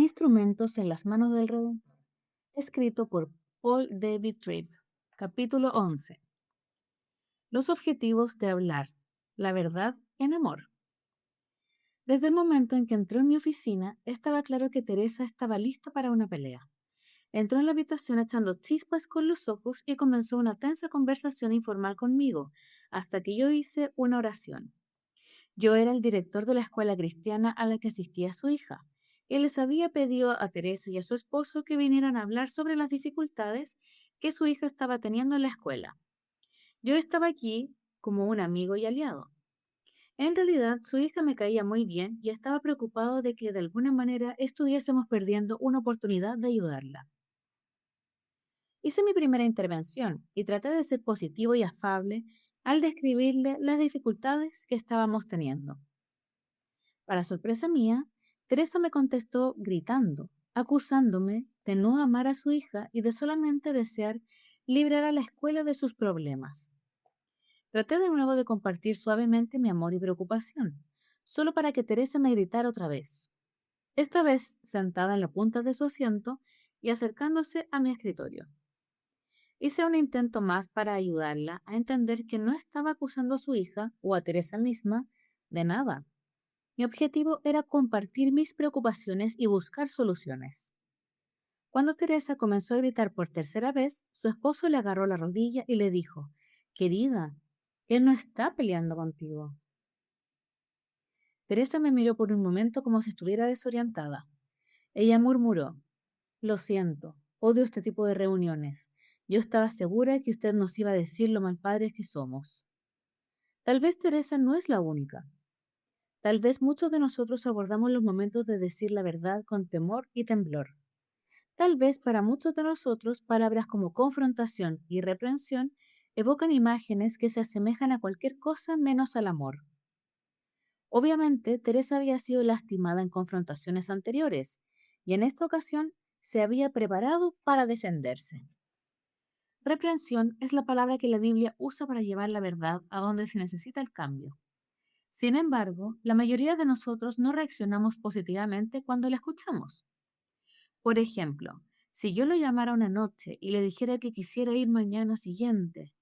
Instrumentos en las manos del Redentor, escrito por Paul David Tripp. Capítulo 11. Los objetivos de hablar. La verdad en amor. Desde el momento en que entró en mi oficina, estaba claro que Teresa estaba lista para una pelea. Entró en la habitación echando chispas con los ojos y comenzó una tensa conversación informal conmigo, hasta que yo hice una oración. Yo era el director de la escuela cristiana a la que asistía su hija, y les había pedido a Teresa y a su esposo que vinieran a hablar sobre las dificultades que su hija estaba teniendo en la escuela. Yo estaba aquí como un amigo y aliado. En realidad, su hija me caía muy bien y estaba preocupado de que de alguna manera estuviésemos perdiendo una oportunidad de ayudarla. Hice mi primera intervención y traté de ser positivo y afable al describirle las dificultades que estábamos teniendo. Para sorpresa mía, Teresa me contestó gritando, acusándome de no amar a su hija y de solamente desear librar a la escuela de sus problemas. Traté de nuevo de compartir suavemente mi amor y preocupación, solo para que Teresa me gritara otra vez, esta vez sentada en la punta de su asiento y acercándose a mi escritorio. Hice un intento más para ayudarla a entender que no estaba acusando a su hija o a Teresa misma de nada. Mi objetivo era compartir mis preocupaciones y buscar soluciones. Cuando Teresa comenzó a gritar por tercera vez, su esposo le agarró la rodilla y le dijo, «Querida, él no está peleando contigo». Teresa me miró por un momento como si estuviera desorientada. Ella murmuró, «Lo siento, odio este tipo de reuniones. Yo estaba segura que usted nos iba a decir lo malpadres que somos». Tal vez Teresa no es la única. Tal vez muchos de nosotros abordamos los momentos de decir la verdad con temor y temblor. Tal vez para muchos de nosotros palabras como confrontación y reprensión evocan imágenes que se asemejan a cualquier cosa menos al amor. Obviamente, Teresa había sido lastimada en confrontaciones anteriores y en esta ocasión se había preparado para defenderse. Reprensión es la palabra que la Biblia usa para llevar la verdad a donde se necesita el cambio. Sin embargo, la mayoría de nosotros no reaccionamos positivamente cuando la escuchamos. Por ejemplo, si yo lo llamara una noche y le dijera que quisiera ir mañana siguiente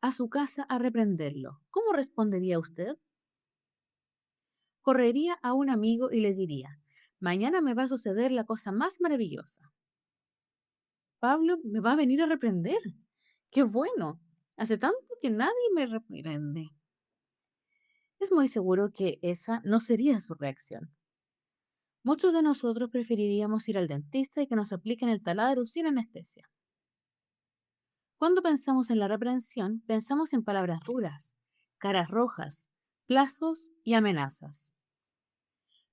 a su casa a reprenderlo, ¿cómo respondería usted? Correría a un amigo y le diría, mañana me va a suceder la cosa más maravillosa. Pablo me va a venir a reprender. ¡Qué bueno! Hace tanto que nadie me reprende. Es muy seguro que esa no sería su reacción. Muchos de nosotros preferiríamos ir al dentista y que nos apliquen el taladro sin anestesia. Cuando pensamos en la reprensión, pensamos en palabras duras, caras rojas, plazos y amenazas.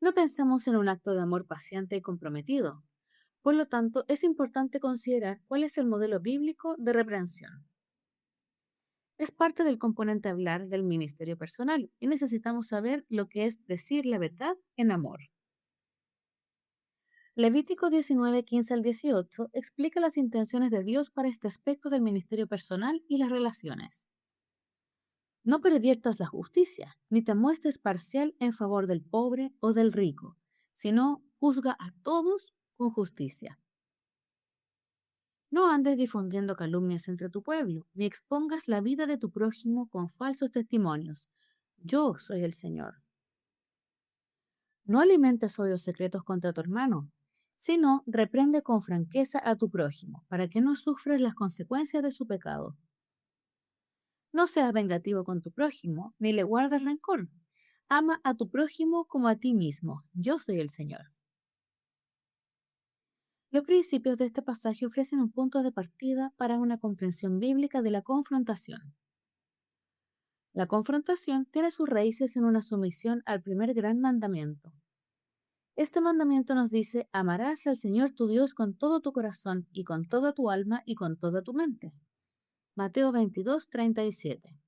No pensamos en un acto de amor paciente y comprometido. Por lo tanto, es importante considerar cuál es el modelo bíblico de reprensión. Es parte del componente hablar del ministerio personal y necesitamos saber lo que es decir la verdad en amor. Levítico 19, 15 al 18 explica las intenciones de Dios para este aspecto del ministerio personal y las relaciones. No perviertas la justicia, ni te muestres parcial en favor del pobre o del rico, sino juzga a todos con justicia. No andes difundiendo calumnias entre tu pueblo, ni expongas la vida de tu prójimo con falsos testimonios. Yo soy el Señor. No alimentes odios secretos contra tu hermano, sino reprende con franqueza a tu prójimo, para que no sufras las consecuencias de su pecado. No seas vengativo con tu prójimo, ni le guardes rencor. Ama a tu prójimo como a ti mismo. Yo soy el Señor. Los principios de este pasaje ofrecen un punto de partida para una comprensión bíblica de la confrontación. La confrontación tiene sus raíces en una sumisión al primer gran mandamiento. Este mandamiento nos dice, amarás al Señor tu Dios con todo tu corazón y con toda tu alma y con toda tu mente. Mateo 22, 37.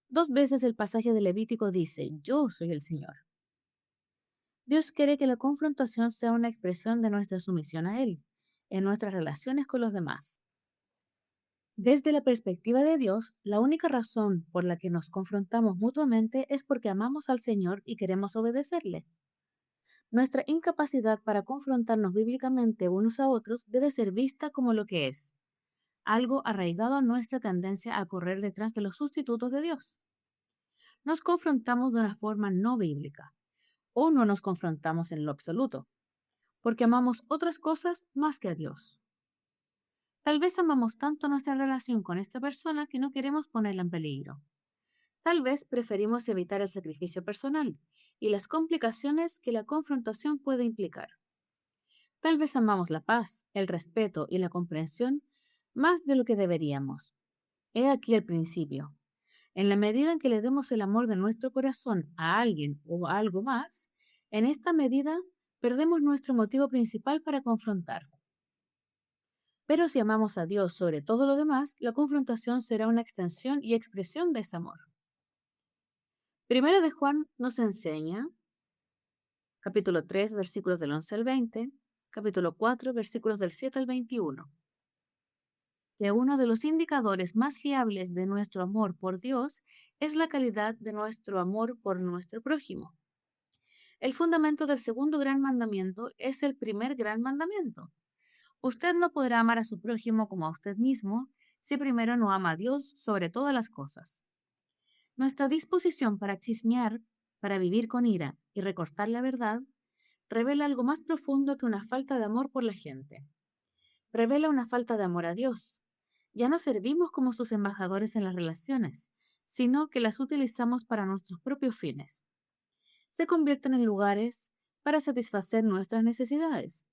Dos veces el pasaje de Levítico dice, yo soy el Señor. Dios quiere que la confrontación sea una expresión de nuestra sumisión a Él, en nuestras relaciones con los demás. Desde la perspectiva de Dios, la única razón por la que nos confrontamos mutuamente es porque amamos al Señor y queremos obedecerle. Nuestra incapacidad para confrontarnos bíblicamente unos a otros debe ser vista como lo que es, algo arraigado a nuestra tendencia a correr detrás de los sustitutos de Dios. Nos confrontamos de una forma no bíblica, o no nos confrontamos en lo absoluto, porque amamos otras cosas más que a Dios. Tal vez amamos tanto nuestra relación con esta persona que no queremos ponerla en peligro. Tal vez preferimos evitar el sacrificio personal y las complicaciones que la confrontación puede implicar. Tal vez amamos la paz, el respeto y la comprensión más de lo que deberíamos. He aquí el principio. En la medida en que le demos el amor de nuestro corazón a alguien o a algo más, en esta medida perdemos nuestro motivo principal para confrontar. Pero si amamos a Dios sobre todo lo demás, la confrontación será una extensión y expresión de ese amor. Primero de Juan nos enseña, capítulo 3, versículos del 11 al 20, capítulo 4, versículos del 7 al 21, que uno de los indicadores más fiables de nuestro amor por Dios es la calidad de nuestro amor por nuestro prójimo. El fundamento del segundo gran mandamiento es el primer gran mandamiento. Usted no podrá amar a su prójimo como a usted mismo si primero no ama a Dios sobre todas las cosas. Nuestra disposición para chismear, para vivir con ira y recortar la verdad, revela algo más profundo que una falta de amor por la gente. Revela una falta de amor a Dios. Ya no servimos como sus embajadores en las relaciones, sino que las utilizamos para nuestros propios fines. Se convierten en lugares para satisfacer nuestras necesidades.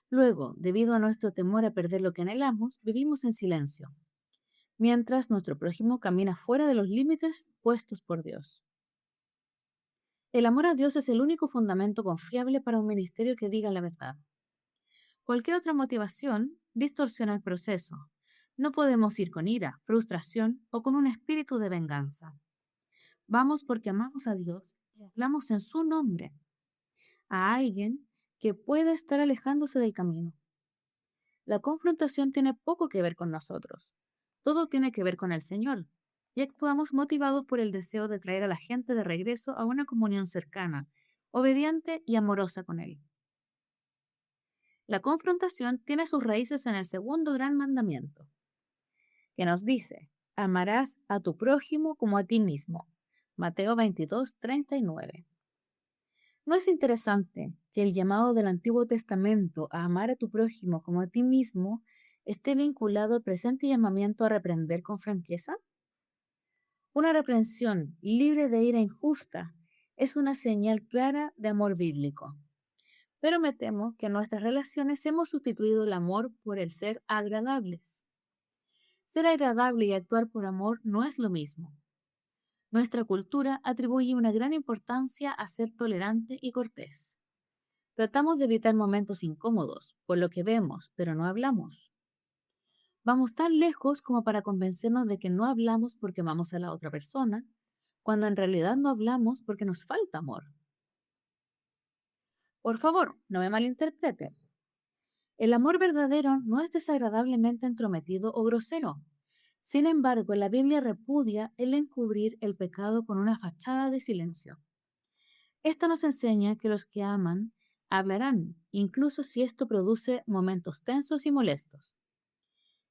Luego, debido a nuestro temor a perder lo que anhelamos, vivimos en silencio, mientras nuestro prójimo camina fuera de los límites puestos por Dios. El amor a Dios es el único fundamento confiable para un ministerio que diga la verdad. Cualquier otra motivación distorsiona el proceso. No podemos ir con ira, frustración o con un espíritu de venganza. Vamos porque amamos a Dios y hablamos en su nombre a alguien que pueda estar alejándose del camino. La confrontación tiene poco que ver con nosotros. Todo tiene que ver con el Señor. Y actuamos motivados por el deseo de traer a la gente de regreso a una comunión cercana, obediente y amorosa con Él. La confrontación tiene sus raíces en el segundo gran mandamiento, que nos dice, amarás a tu prójimo como a ti mismo. Mateo 22:39. ¿No es interesante que el llamado del Antiguo Testamento a amar a tu prójimo como a ti mismo esté vinculado al presente llamamiento a reprender con franqueza? Una reprensión libre de ira injusta es una señal clara de amor bíblico. Pero me temo que en nuestras relaciones hemos sustituido el amor por el ser agradables. Ser agradable y actuar por amor no es lo mismo. Nuestra cultura atribuye una gran importancia a ser tolerante y cortés. Tratamos de evitar momentos incómodos, por lo que vemos, pero no hablamos. Vamos tan lejos como para convencernos de que no hablamos porque amamos a la otra persona, cuando en realidad no hablamos porque nos falta amor. Por favor, no me malinterprete. El amor verdadero no es desagradablemente entrometido o grosero. Sin embargo, la Biblia repudia el encubrir el pecado con una fachada de silencio. Esta nos enseña que los que aman hablarán, incluso si esto produce momentos tensos y molestos.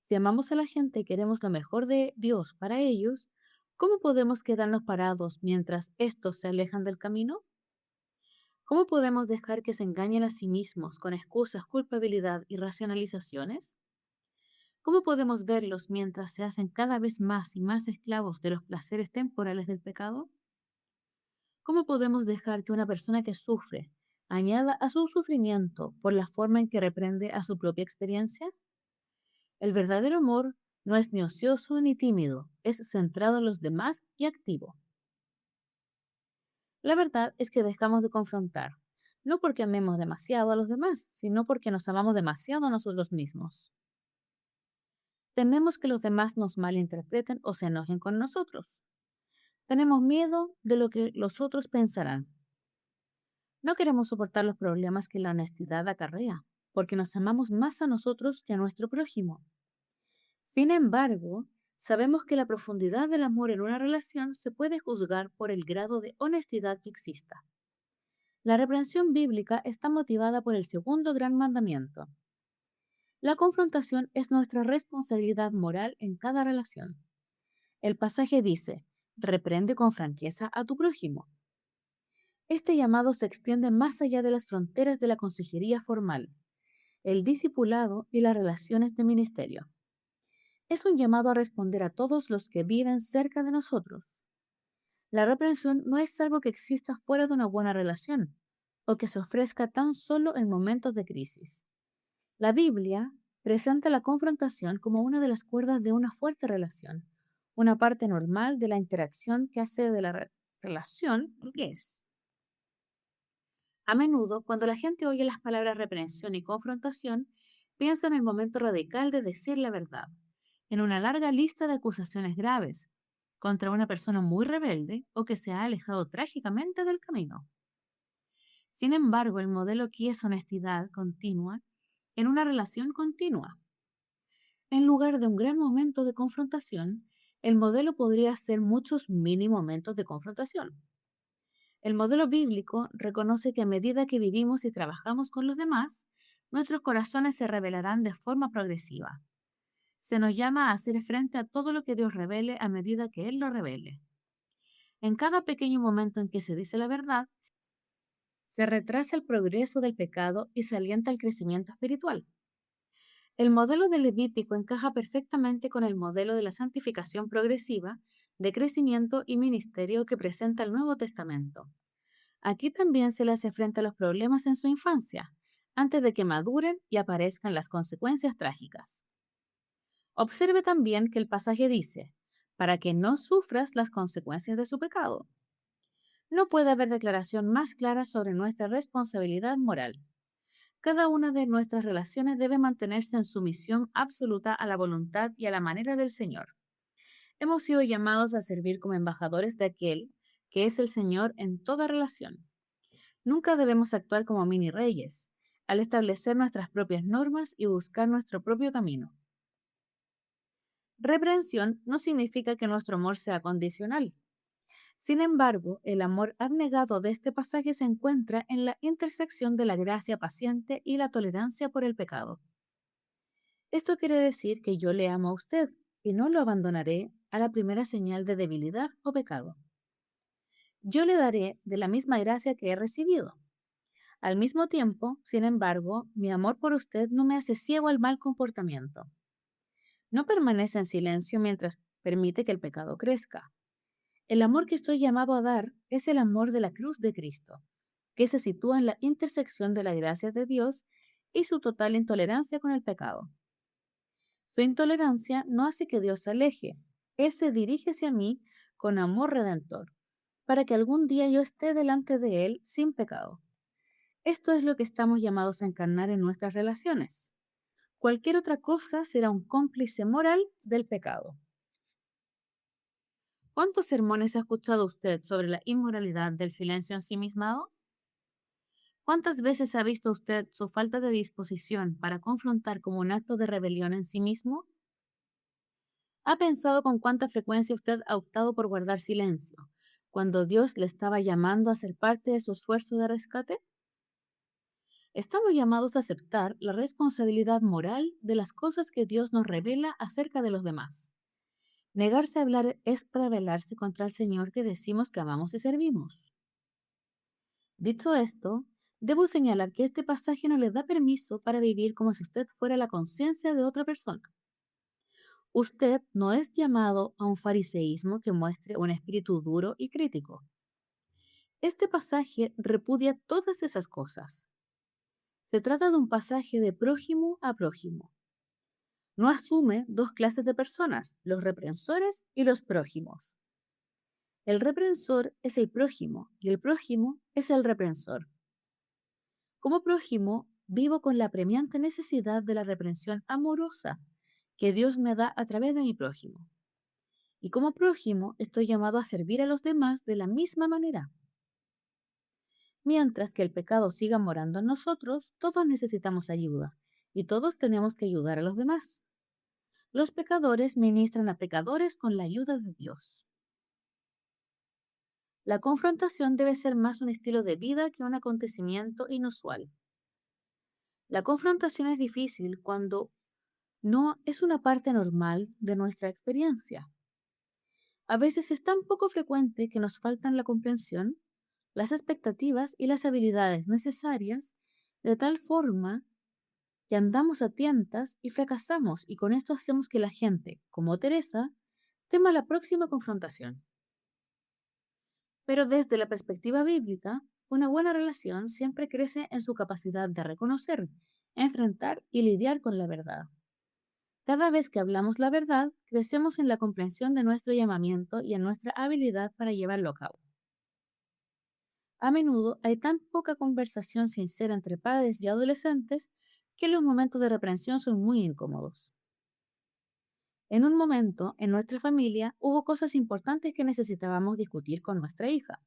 Si amamos a la gente y queremos lo mejor de Dios para ellos, ¿cómo podemos quedarnos parados mientras estos se alejan del camino? ¿Cómo podemos dejar que se engañen a sí mismos con excusas, culpabilidad y racionalizaciones? ¿Cómo podemos verlos mientras se hacen cada vez más y más esclavos de los placeres temporales del pecado? ¿Cómo podemos dejar que una persona que sufre añada a su sufrimiento por la forma en que reprende a su propia experiencia? El verdadero amor no es ni ocioso ni tímido, es centrado en los demás y activo. La verdad es que dejamos de confrontar, no porque amemos demasiado a los demás, sino porque nos amamos demasiado a nosotros mismos. Tememos que los demás nos malinterpreten o se enojen con nosotros. Tenemos miedo de lo que los otros pensarán. No queremos soportar los problemas que la honestidad acarrea, porque nos amamos más a nosotros que a nuestro prójimo. Sin embargo, sabemos que la profundidad del amor en una relación se puede juzgar por el grado de honestidad que exista. La reprensión bíblica está motivada por el segundo gran mandamiento. La confrontación es nuestra responsabilidad moral en cada relación. El pasaje dice, reprende con franqueza a tu prójimo. Este llamado se extiende más allá de las fronteras de la consejería formal, el discipulado y las relaciones de ministerio. Es un llamado a responder a todos los que viven cerca de nosotros. La reprensión no es algo que exista fuera de una buena relación o que se ofrezca tan solo en momentos de crisis. La Biblia presenta la confrontación como una de las cuerdas de una fuerte relación, una parte normal de la interacción que hace de la relación lo que es. A menudo, cuando la gente oye las palabras reprensión y confrontación, piensa en el momento radical de decir la verdad, en una larga lista de acusaciones graves contra una persona muy rebelde o que se ha alejado trágicamente del camino. Sin embargo, el modelo aquí es honestidad continua en una relación continua. En lugar de un gran momento de confrontación, el modelo podría ser muchos mini momentos de confrontación. El modelo bíblico reconoce que a medida que vivimos y trabajamos con los demás, nuestros corazones se revelarán de forma progresiva. Se nos llama a hacer frente a todo lo que Dios revele a medida que Él lo revele. En cada pequeño momento en que se dice la verdad, se retrasa el progreso del pecado y se alienta el crecimiento espiritual. El modelo de Levítico encaja perfectamente con el modelo de la santificación progresiva, de crecimiento y ministerio que presenta el Nuevo Testamento. Aquí también se le hace frente a los problemas en su infancia, antes de que maduren y aparezcan las consecuencias trágicas. Observe también que el pasaje dice, para que no sufras las consecuencias de su pecado. No puede haber declaración más clara sobre nuestra responsabilidad moral. Cada una de nuestras relaciones debe mantenerse en sumisión absoluta a la voluntad y a la manera del Señor. Hemos sido llamados a servir como embajadores de aquel que es el Señor en toda relación. Nunca debemos actuar como mini reyes, al establecer nuestras propias normas y buscar nuestro propio camino. Reprensión no significa que nuestro amor sea condicional. Sin embargo, el amor abnegado de este pasaje se encuentra en la intersección de la gracia paciente y la tolerancia por el pecado. Esto quiere decir que yo le amo a usted y no lo abandonaré a la primera señal de debilidad o pecado. Yo le daré de la misma gracia que he recibido. Al mismo tiempo, sin embargo, mi amor por usted no me hace ciego al mal comportamiento. No permanece en silencio mientras permite que el pecado crezca. El amor que estoy llamado a dar es el amor de la cruz de Cristo, que se sitúa en la intersección de la gracia de Dios y su total intolerancia con el pecado. Su intolerancia no hace que Dios se aleje. Él se dirige hacia mí con amor redentor, para que algún día yo esté delante de Él sin pecado. Esto es lo que estamos llamados a encarnar en nuestras relaciones. Cualquier otra cosa será un cómplice moral del pecado. ¿Cuántos sermones ha escuchado usted sobre la inmoralidad del silencio ensimismado? ¿Cuántas veces ha visto usted su falta de disposición para confrontar como un acto de rebelión en sí mismo? ¿Ha pensado con cuánta frecuencia usted ha optado por guardar silencio, cuando Dios le estaba llamando a ser parte de su esfuerzo de rescate? Estamos llamados a aceptar la responsabilidad moral de las cosas que Dios nos revela acerca de los demás. Negarse a hablar es rebelarse contra el Señor que decimos que amamos y servimos. Dicho esto, debo señalar que este pasaje no le da permiso para vivir como si usted fuera la conciencia de otra persona. Usted no es llamado a un fariseísmo que muestre un espíritu duro y crítico. Este pasaje repudia todas esas cosas. Se trata de un pasaje de prójimo a prójimo. No asume dos clases de personas, los reprensores y los prójimos. El reprensor es el prójimo y el prójimo es el reprensor. Como prójimo, vivo con la apremiante necesidad de la reprensión amorosa que Dios me da a través de mi prójimo. Y como prójimo, estoy llamado a servir a los demás de la misma manera. Mientras que el pecado siga morando en nosotros, todos necesitamos ayuda y todos tenemos que ayudar a los demás. Los pecadores ministran a pecadores con la ayuda de Dios. La confrontación debe ser más un estilo de vida que un acontecimiento inusual. La confrontación es difícil cuando no es una parte normal de nuestra experiencia. A veces es tan poco frecuente que nos faltan la comprensión, las expectativas y las habilidades necesarias, de tal forma que andamos a tientas y fracasamos, y con esto hacemos que la gente, como Teresa, tema la próxima confrontación. Pero desde la perspectiva bíblica, una buena relación siempre crece en su capacidad de reconocer, enfrentar y lidiar con la verdad. Cada vez que hablamos la verdad, crecemos en la comprensión de nuestro llamamiento y en nuestra habilidad para llevarlo a cabo. A menudo hay tan poca conversación sincera entre padres y adolescentes que los momentos de reprensión son muy incómodos. En un momento, en nuestra familia, hubo cosas importantes que necesitábamos discutir con nuestra hija.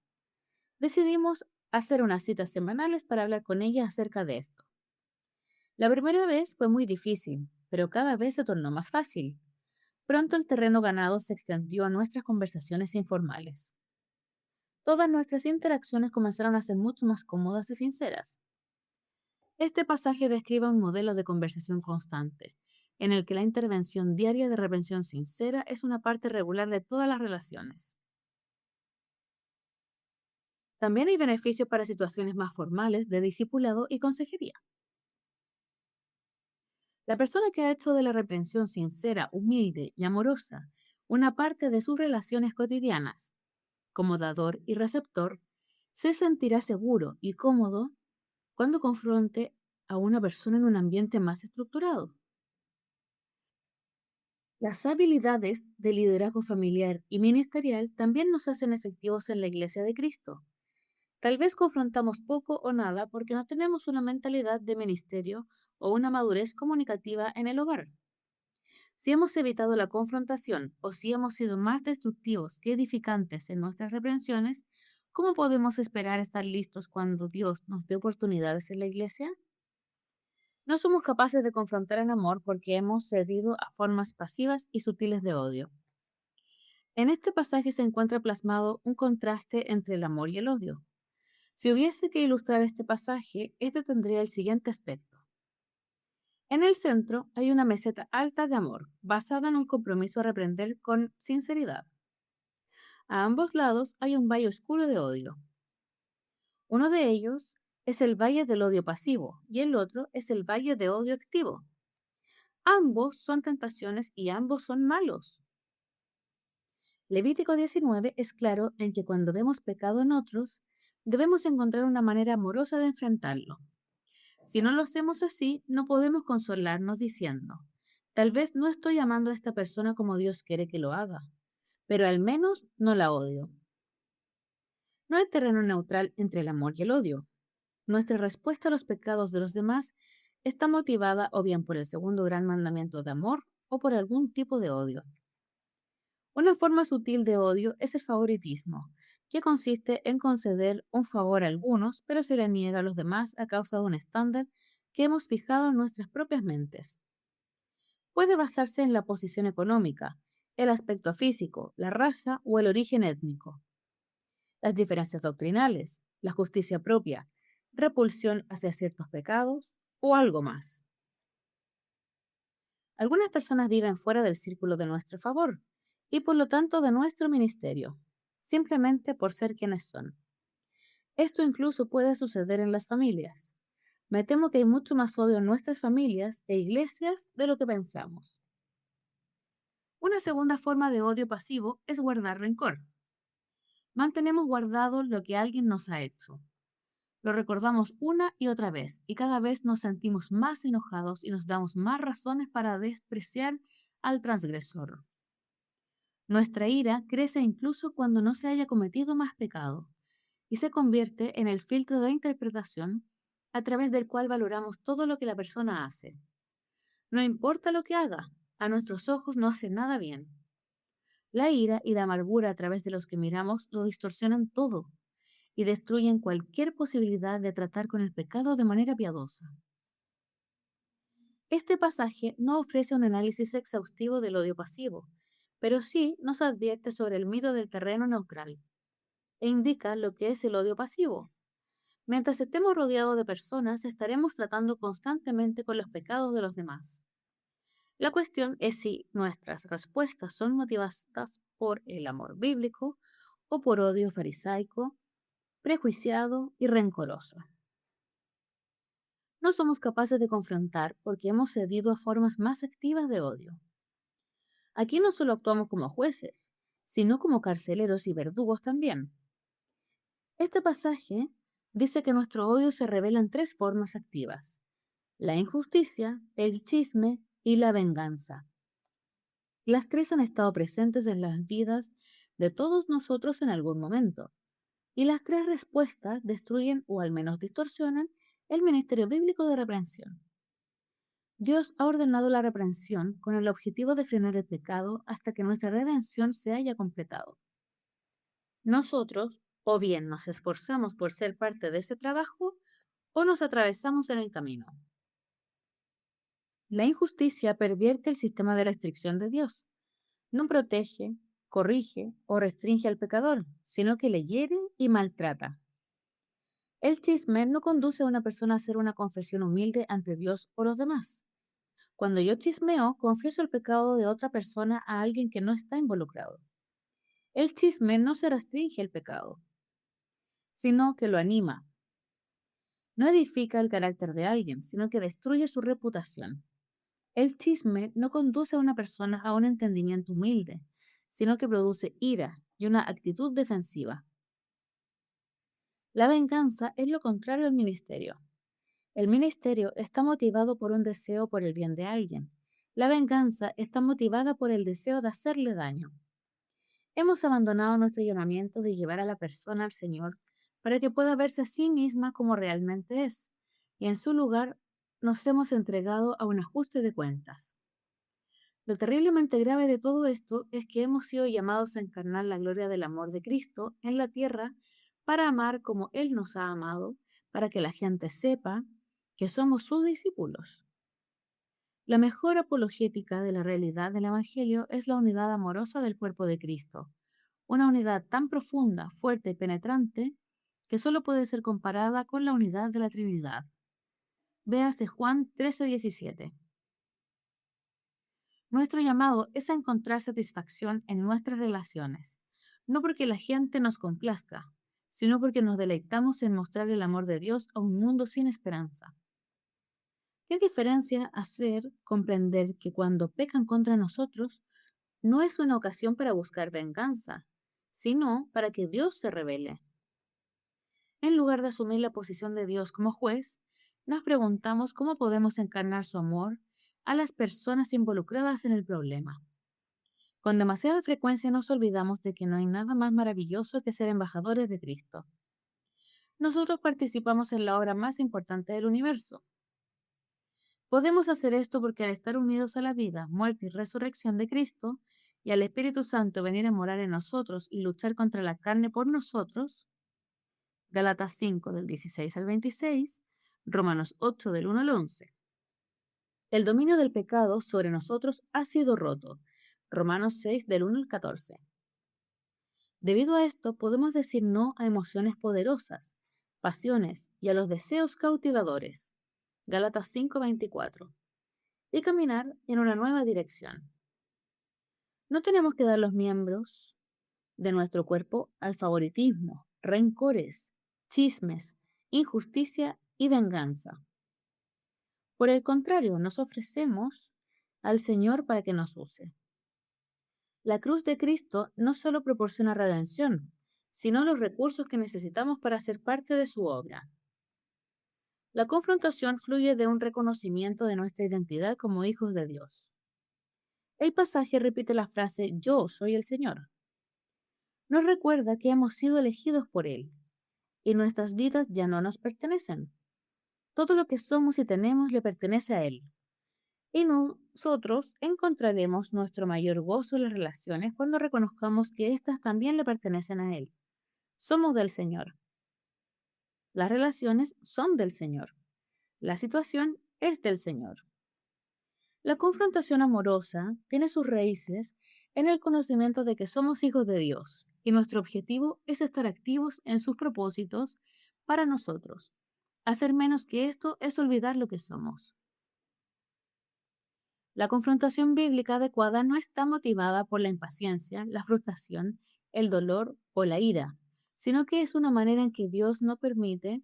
Decidimos hacer unas citas semanales para hablar con ella acerca de esto. La primera vez fue muy difícil, pero cada vez se tornó más fácil. Pronto el terreno ganado se extendió a nuestras conversaciones informales. Todas nuestras interacciones comenzaron a ser mucho más cómodas y sinceras. Este pasaje describe un modelo de conversación constante, en el que la intervención diaria de reprensión sincera es una parte regular de todas las relaciones. También hay beneficios para situaciones más formales de discipulado y consejería. La persona que ha hecho de la reprensión sincera, humilde y amorosa una parte de sus relaciones cotidianas, como dador y receptor, se sentirá seguro y cómodo cuando confronte a una persona en un ambiente más estructurado. Las habilidades de liderazgo familiar y ministerial también nos hacen efectivos en la Iglesia de Cristo. Tal vez confrontamos poco o nada porque no tenemos una mentalidad de ministerio o una madurez comunicativa en el hogar. Si hemos evitado la confrontación o si hemos sido más destructivos que edificantes en nuestras reprensiones, ¿cómo podemos esperar estar listos cuando Dios nos dé oportunidades en la iglesia? No somos capaces de confrontar en amor porque hemos cedido a formas pasivas y sutiles de odio. En este pasaje se encuentra plasmado un contraste entre el amor y el odio. Si hubiese que ilustrar este pasaje, este tendría el siguiente aspecto. En el centro hay una meseta alta de amor, basada en un compromiso a reprender con sinceridad. A ambos lados hay un valle oscuro de odio. Uno de ellos es el valle del odio pasivo y el otro es el valle de odio activo. Ambos son tentaciones y ambos son malos. Levítico 19 es claro en que cuando vemos pecado en otros, debemos encontrar una manera amorosa de enfrentarlo. Si no lo hacemos así, no podemos consolarnos diciendo, tal vez no estoy amando a esta persona como Dios quiere que lo haga, pero al menos no la odio. No hay terreno neutral entre el amor y el odio. Nuestra respuesta a los pecados de los demás está motivada o bien por el segundo gran mandamiento de amor o por algún tipo de odio. Una forma sutil de odio es el favoritismo, que consiste en conceder un favor a algunos, pero se le niega a los demás a causa de un estándar que hemos fijado en nuestras propias mentes. Puede basarse en la posición económica, el aspecto físico, la raza o el origen étnico, las diferencias doctrinales, la justicia propia, repulsión hacia ciertos pecados o algo más. Algunas personas viven fuera del círculo de nuestro favor y por lo tanto de nuestro ministerio, simplemente por ser quienes son. Esto incluso puede suceder en las familias. Me temo que hay mucho más odio en nuestras familias e iglesias de lo que pensamos. Una segunda forma de odio pasivo es guardar rencor. Mantenemos guardado lo que alguien nos ha hecho. Lo recordamos una y otra vez y cada vez nos sentimos más enojados y nos damos más razones para despreciar al transgresor. Nuestra ira crece incluso cuando no se haya cometido más pecado y se convierte en el filtro de interpretación a través del cual valoramos todo lo que la persona hace. No importa lo que haga, a nuestros ojos no hace nada bien. La ira y la amargura a través de los que miramos lo distorsionan todo y destruyen cualquier posibilidad de tratar con el pecado de manera piadosa. Este pasaje no ofrece un análisis exhaustivo del odio pasivo, pero sí nos advierte sobre el mito del terreno neutral. e indica lo que es el odio pasivo. Mientras estemos rodeados de personas, estaremos tratando constantemente con los pecados de los demás. La cuestión es si nuestras respuestas son motivadas por el amor bíblico o por odio farisaico, prejuiciado y rencoroso. No somos capaces de confrontar porque hemos cedido a formas más activas de odio. Aquí no solo actuamos como jueces, sino como carceleros y verdugos también. Este pasaje dice que nuestro odio se revela en tres formas activas: la injusticia, el chisme y la venganza. Las tres han estado presentes en las vidas de todos nosotros en algún momento, y las tres respuestas destruyen o al menos distorsionan el ministerio bíblico de reprensión. Dios ha ordenado la reprensión con el objetivo de frenar el pecado hasta que nuestra redención se haya completado. Nosotros, o bien nos esforzamos por ser parte de ese trabajo, o nos atravesamos en el camino. La injusticia pervierte el sistema de restricción de Dios. No protege, corrige o restringe al pecador, sino que le hiere y maltrata. El chisme no conduce a una persona a hacer una confesión humilde ante Dios o los demás. Cuando yo chismeo, confieso el pecado de otra persona a alguien que no está involucrado. El chisme no se restringe el pecado, sino que lo anima. No edifica el carácter de alguien, sino que destruye su reputación. El chisme no conduce a una persona a un entendimiento humilde, sino que produce ira y una actitud defensiva. La venganza es lo contrario al ministerio. El ministerio está motivado por un deseo por el bien de alguien. La venganza está motivada por el deseo de hacerle daño. Hemos abandonado nuestro llamamiento de llevar a la persona al Señor para que pueda verse a sí misma como realmente es, y en su lugar nos hemos entregado a un ajuste de cuentas. Lo terriblemente grave de todo esto es que hemos sido llamados a encarnar la gloria del amor de Cristo en la tierra para amar como Él nos ha amado, para que la gente sepa que somos sus discípulos. La mejor apologética de la realidad del Evangelio es la unidad amorosa del cuerpo de Cristo, una unidad tan profunda, fuerte y penetrante que solo puede ser comparada con la unidad de la Trinidad. Véase Juan 13:17. Nuestro llamado es a encontrar satisfacción en nuestras relaciones, no porque la gente nos complazca, sino porque nos deleitamos en mostrar el amor de Dios a un mundo sin esperanza. ¿Qué diferencia hacer comprender que cuando pecan contra nosotros no es una ocasión para buscar venganza, sino para que Dios se revele? En lugar de asumir la posición de Dios como juez, nos preguntamos cómo podemos encarnar su amor a las personas involucradas en el problema. Con demasiada frecuencia nos olvidamos de que no hay nada más maravilloso que ser embajadores de Cristo. Nosotros participamos en la obra más importante del universo. Podemos hacer esto porque al estar unidos a la vida, muerte y resurrección de Cristo, y al Espíritu Santo venir a morar en nosotros y luchar contra la carne por nosotros, Gálatas 5 del 16 al 26, Romanos 8 del 1 al 11. El dominio del pecado sobre nosotros ha sido roto, Romanos 6 del 1 al 14. Debido a esto, podemos decir no a emociones poderosas, pasiones y a los deseos cautivadores, Gálatas 5:24, y caminar en una nueva dirección. No tenemos que dar los miembros de nuestro cuerpo al favoritismo, rencores, chismes, injusticia y venganza. Por el contrario, nos ofrecemos al Señor para que nos use. La cruz de Cristo no solo proporciona redención, sino los recursos que necesitamos para ser parte de su obra. La confrontación fluye de un reconocimiento de nuestra identidad como hijos de Dios. El pasaje repite la frase "Yo soy el Señor". Nos recuerda que hemos sido elegidos por Él y nuestras vidas ya no nos pertenecen. Todo lo que somos y tenemos le pertenece a Él. Y nosotros encontraremos nuestro mayor gozo en las relaciones cuando reconozcamos que éstas también le pertenecen a Él. Somos del Señor. Las relaciones son del Señor. La situación es del Señor. La confrontación amorosa tiene sus raíces en el conocimiento de que somos hijos de Dios y nuestro objetivo es estar activos en sus propósitos para nosotros. Hacer menos que esto es olvidar lo que somos. La confrontación bíblica adecuada no está motivada por la impaciencia, la frustración, el dolor o la ira, sino que es una manera en que Dios no permite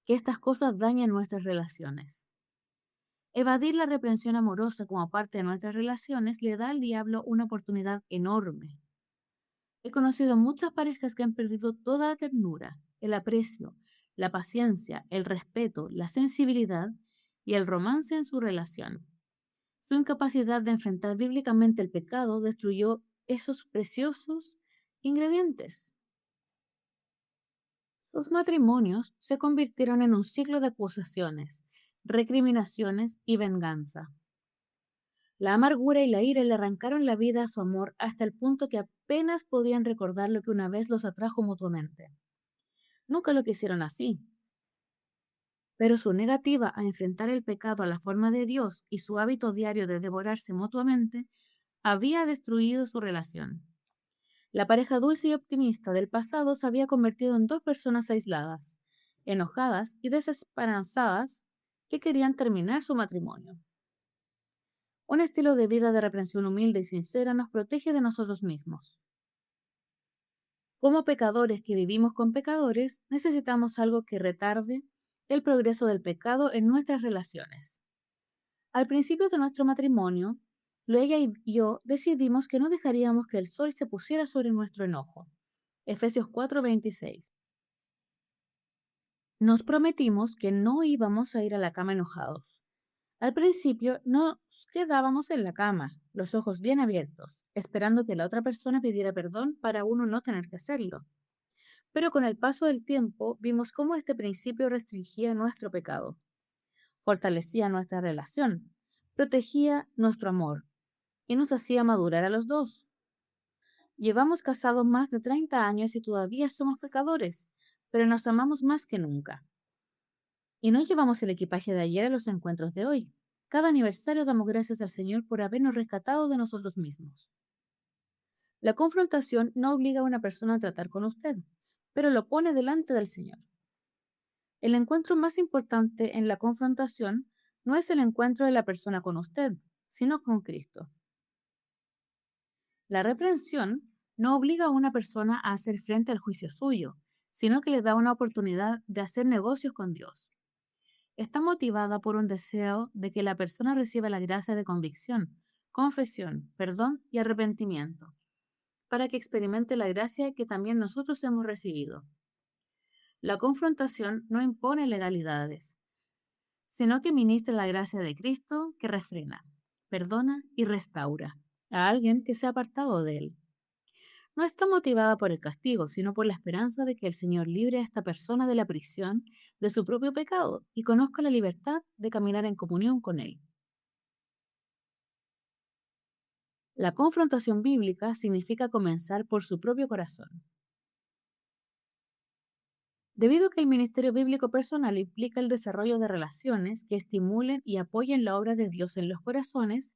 que estas cosas dañen nuestras relaciones. Evadir la reprensión amorosa como parte de nuestras relaciones le da al diablo una oportunidad enorme. He conocido muchas parejas que han perdido toda la ternura, el aprecio, la paciencia, el respeto, la sensibilidad y el romance en su relación. Su incapacidad de enfrentar bíblicamente el pecado destruyó esos preciosos ingredientes. Los matrimonios se convirtieron en un ciclo de acusaciones, recriminaciones y venganza. La amargura y la ira le arrancaron la vida a su amor hasta el punto que apenas podían recordar lo que una vez los atrajo mutuamente. Nunca lo quisieron así, pero su negativa a enfrentar el pecado a la forma de Dios y su hábito diario de devorarse mutuamente había destruido su relación. La pareja dulce y optimista del pasado se había convertido en dos personas aisladas, enojadas y desesperanzadas que querían terminar su matrimonio. Un estilo de vida de reprensión humilde y sincera nos protege de nosotros mismos. Como pecadores que vivimos con pecadores, necesitamos algo que retarde el progreso del pecado en nuestras relaciones. Al principio de nuestro matrimonio, ella y yo decidimos que no dejaríamos que el sol se pusiera sobre nuestro enojo. Efesios 4:26. Nos prometimos que no íbamos a ir a la cama enojados. Al principio nos quedábamos en la cama, los ojos bien abiertos, esperando que la otra persona pidiera perdón para uno no tener que hacerlo. Pero con el paso del tiempo vimos cómo este principio restringía nuestro pecado, fortalecía nuestra relación, protegía nuestro amor y nos hacía madurar a los dos. Llevamos casados más de 30 años y todavía somos pecadores, pero nos amamos más que nunca. Y no llevamos el equipaje de ayer a los encuentros de hoy. Cada aniversario damos gracias al Señor por habernos rescatado de nosotros mismos. La confrontación no obliga a una persona a tratar con usted, pero lo pone delante del Señor. El encuentro más importante en la confrontación no es el encuentro de la persona con usted, sino con Cristo. La reprensión no obliga a una persona a hacer frente al juicio suyo, sino que le da una oportunidad de hacer negocios con Dios. Está motivada por un deseo de que la persona reciba la gracia de convicción, confesión, perdón y arrepentimiento, para que experimente la gracia que también nosotros hemos recibido. La confrontación no impone legalidades, sino que ministra la gracia de Cristo que refrena, perdona y restaura a alguien que se ha apartado de él. No está motivada por el castigo, sino por la esperanza de que el Señor libre a esta persona de la prisión de su propio pecado y conozca la libertad de caminar en comunión con Él. La confrontación bíblica significa comenzar por su propio corazón. Debido a que el ministerio bíblico personal implica el desarrollo de relaciones que estimulen y apoyen la obra de Dios en los corazones,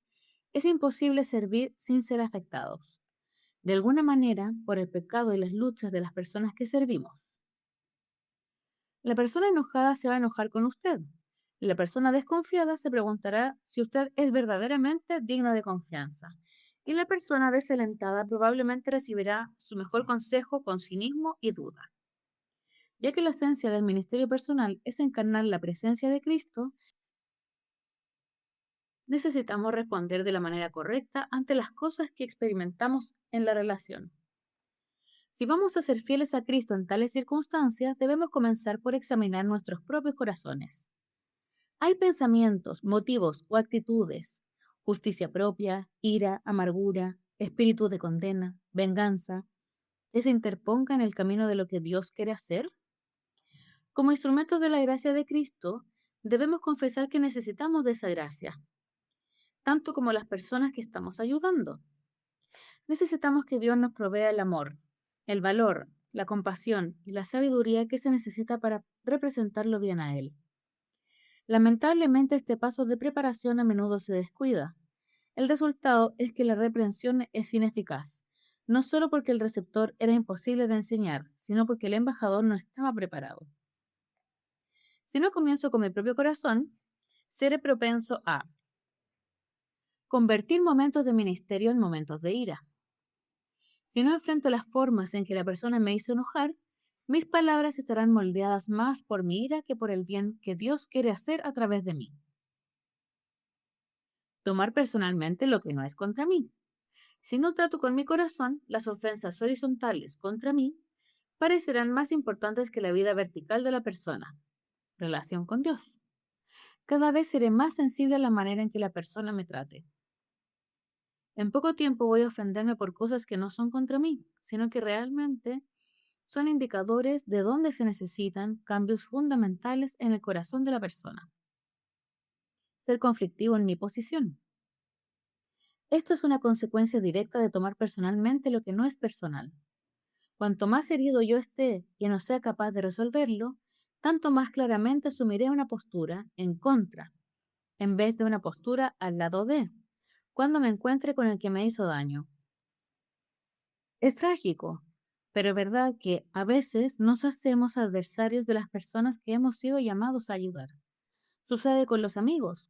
es imposible servir sin ser afectados, de alguna manera, por el pecado y las luchas de las personas que servimos. La persona enojada se va a enojar con usted. Y la persona desconfiada se preguntará si usted es verdaderamente digno de confianza. Y la persona desalentada probablemente recibirá su mejor consejo con cinismo y duda. Ya que la esencia del ministerio personal es encarnar la presencia de Cristo, necesitamos responder de la manera correcta ante las cosas que experimentamos en la relación. Si vamos a ser fieles a Cristo en tales circunstancias, debemos comenzar por examinar nuestros propios corazones. Hay pensamientos, motivos o actitudes, justicia propia, ira, amargura, espíritu de condena, venganza, que se interponga en el camino de lo que Dios quiere hacer. Como instrumentos de la gracia de Cristo, debemos confesar que necesitamos de esa gracia, tanto como las personas que estamos ayudando. Necesitamos que Dios nos provea el amor, el valor, la compasión y la sabiduría que se necesita para representarlo bien a Él. Lamentablemente, este paso de preparación a menudo se descuida. El resultado es que la reprensión es ineficaz. no solo porque el receptor era imposible de enseñar, sino porque el embajador no estaba preparado. Si no comienzo con mi propio corazón, seré propenso a convertir momentos de ministerio en momentos de ira. Si no enfrento las formas en que la persona me hizo enojar, mis palabras estarán moldeadas más por mi ira que por el bien que Dios quiere hacer a través de mí. Tomar personalmente lo que no es contra mí. Si no trato con mi corazón, las ofensas horizontales contra mí parecerán más importantes que la vida vertical de la persona. Relación con Dios. Cada vez seré más sensible a la manera en que la persona me trate. En poco tiempo voy a ofenderme por cosas que no son contra mí, sino que realmente son indicadores de dónde se necesitan cambios fundamentales en el corazón de la persona. Ser conflictivo en mi posición. Esto es una consecuencia directa de tomar personalmente lo que no es personal. Cuanto más herido yo esté y no sea capaz de resolverlo, tanto más claramente asumiré una postura en contra, en vez de una postura al lado de, cuando me encuentre con el que me hizo daño. Es trágico, pero es verdad que a veces nos hacemos adversarios de las personas que hemos sido llamados a ayudar. Sucede con los amigos,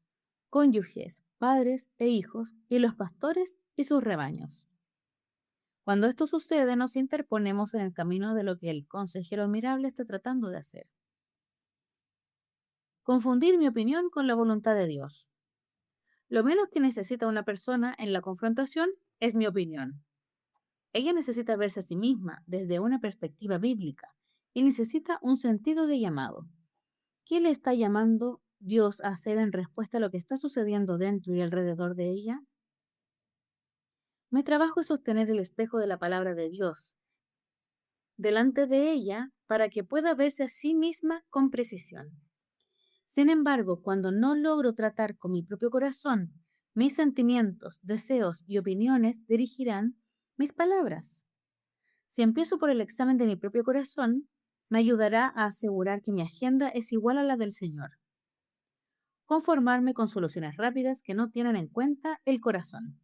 cónyuges, padres e hijos, y los pastores y sus rebaños. Cuando esto sucede, nos interponemos en el camino de lo que el consejero admirable está tratando de hacer. Confundir mi opinión con la voluntad de Dios. Lo menos que necesita una persona en la confrontación es mi opinión. Ella necesita verse a sí misma desde una perspectiva bíblica y necesita un sentido de llamado. ¿Qué le está llamando Dios a hacer en respuesta a lo que está sucediendo dentro y alrededor de ella? Mi trabajo es sostener el espejo de la palabra de Dios delante de ella para que pueda verse a sí misma con precisión. Sin embargo, cuando no logro tratar con mi propio corazón, mis sentimientos, deseos y opiniones dirigirán mis palabras. Si empiezo por el examen de mi propio corazón, me ayudará a asegurar que mi agenda es igual a la del Señor. Conformarme con soluciones rápidas que no tienen en cuenta el corazón.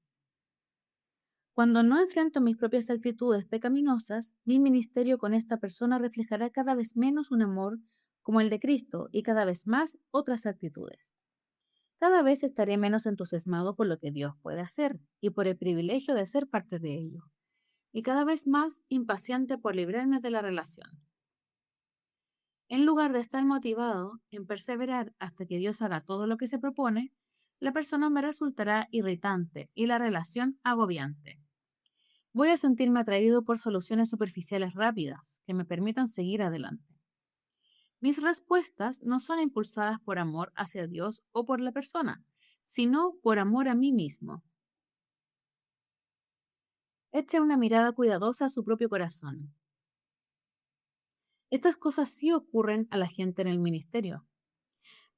Cuando no enfrento mis propias actitudes pecaminosas, mi ministerio con esta persona reflejará cada vez menos un amor como el de Cristo y cada vez más otras actitudes. Cada vez estaré menos entusiasmado por lo que Dios puede hacer y por el privilegio de ser parte de ello, y cada vez más impaciente por librarme de la relación. En lugar de estar motivado en perseverar hasta que Dios haga todo lo que se propone, la persona me resultará irritante y la relación agobiante. Voy a sentirme atraído por soluciones superficiales rápidas que me permitan seguir adelante. Mis respuestas no son impulsadas por amor hacia Dios o por la persona, sino por amor a mí mismo. Eche una mirada cuidadosa a su propio corazón. Estas cosas sí ocurren a la gente en el ministerio.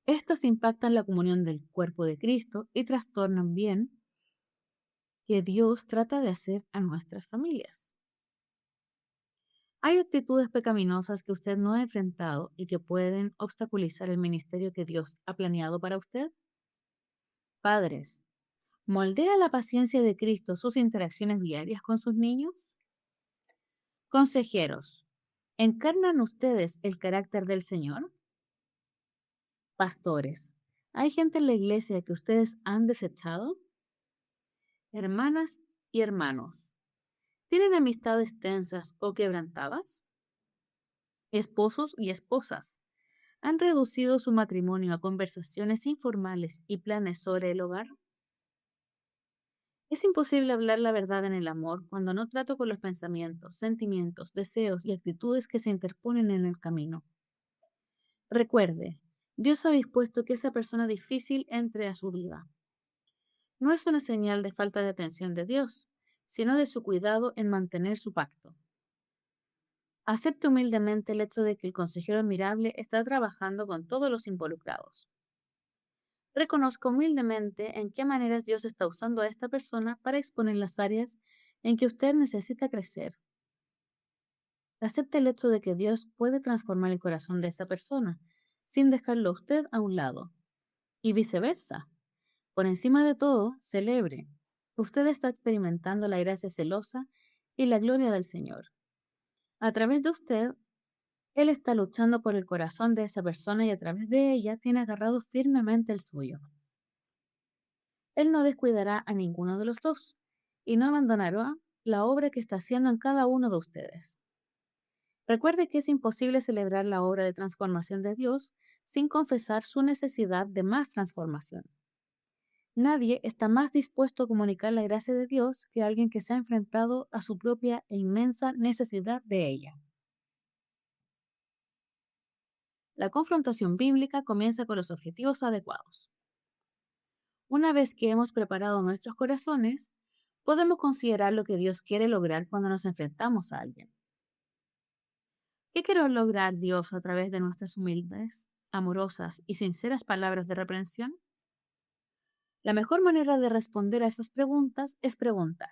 Estas impactan la comunión del cuerpo de Cristo y trastornan bien que Dios trata de hacer a nuestras familias. Hay actitudes pecaminosas que usted no ha enfrentado y que pueden obstaculizar el ministerio que Dios ha planeado para usted. Padres, ¿moldea la paciencia de Cristo sus interacciones diarias con sus niños? Consejeros, ¿encarnan ustedes el carácter del Señor? Pastores, ¿hay gente en la iglesia que ustedes han desechado? Hermanas y hermanos, ¿tienen amistades tensas o quebrantadas? Esposos y esposas, ¿han reducido su matrimonio a conversaciones informales y planes sobre el hogar? Es imposible hablar la verdad en el amor cuando no trato con los pensamientos, sentimientos, deseos y actitudes que se interponen en el camino. Recuerde, Dios ha dispuesto que esa persona difícil entre a su vida. No es una señal de falta de atención de Dios, sino de su cuidado en mantener su pacto. Acepte humildemente el hecho de que el consejero admirable está trabajando con todos los involucrados. Reconozca humildemente en qué maneras Dios está usando a esta persona para exponer las áreas en que usted necesita crecer. Acepte el hecho de que Dios puede transformar el corazón de esa persona sin dejarlo a usted a un lado. Y viceversa. Por encima de todo, celebre. Usted está experimentando la gracia celosa y la gloria del Señor. A través de usted, Él está luchando por el corazón de esa persona y a través de ella tiene agarrado firmemente el suyo. Él no descuidará a ninguno de los dos y no abandonará la obra que está haciendo en cada uno de ustedes. Recuerde que es imposible celebrar la obra de transformación de Dios sin confesar su necesidad de más transformación. Nadie está más dispuesto a comunicar la gracia de Dios que alguien que se ha enfrentado a su propia e inmensa necesidad de ella. La confrontación bíblica comienza con los objetivos adecuados. Una vez que hemos preparado nuestros corazones, podemos considerar lo que Dios quiere lograr cuando nos enfrentamos a alguien. ¿Qué quiere lograr Dios a través de nuestras humildes, amorosas y sinceras palabras de reprensión? La mejor manera de responder a esas preguntas es preguntar,